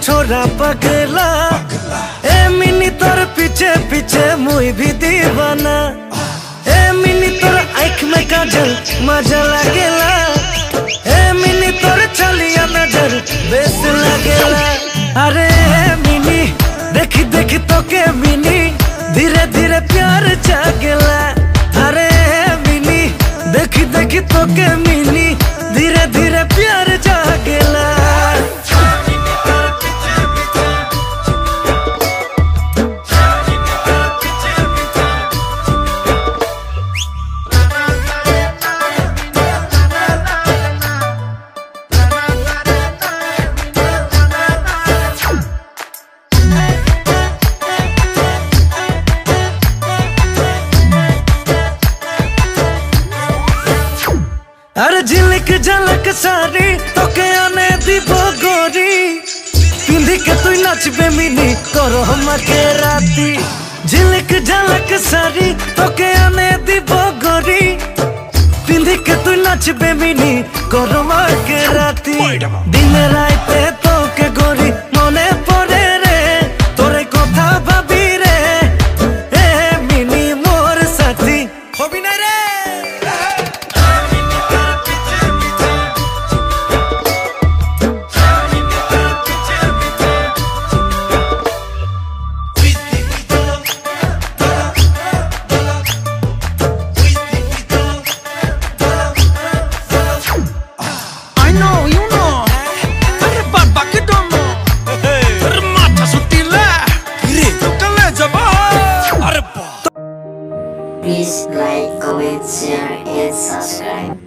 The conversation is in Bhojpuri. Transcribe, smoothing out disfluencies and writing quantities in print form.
छोरा पगला ए मिनी तोर पीछे पीछे मुई भी दीवाना ए मिनी तोर आँख में काजल मजा लागेला ए मिनी तोर चलिया नजर बेस लागेला। अरे मिनी देखी देखी तो के मिनी धीरे धीरे प्यार जागेला। अरे मिनी देखी देखी तो के मिनी धीरे धीरे प्यार जागेला। अरे झिलक झलक सारी तोके आने दी गोरी पिंधी के तू नाचबे मिनी करो हमके राती। झिलक झलक सारी तोके आने दी गोरी पिंधी के तू नाचबे मिनी करो हमके राती। दिन राते तोके गोरी मने पड़े रे तोरे कथा भाबी रे ए मिनी मोर साथी होबी ना रे। Please like, comment, share, and subscribe.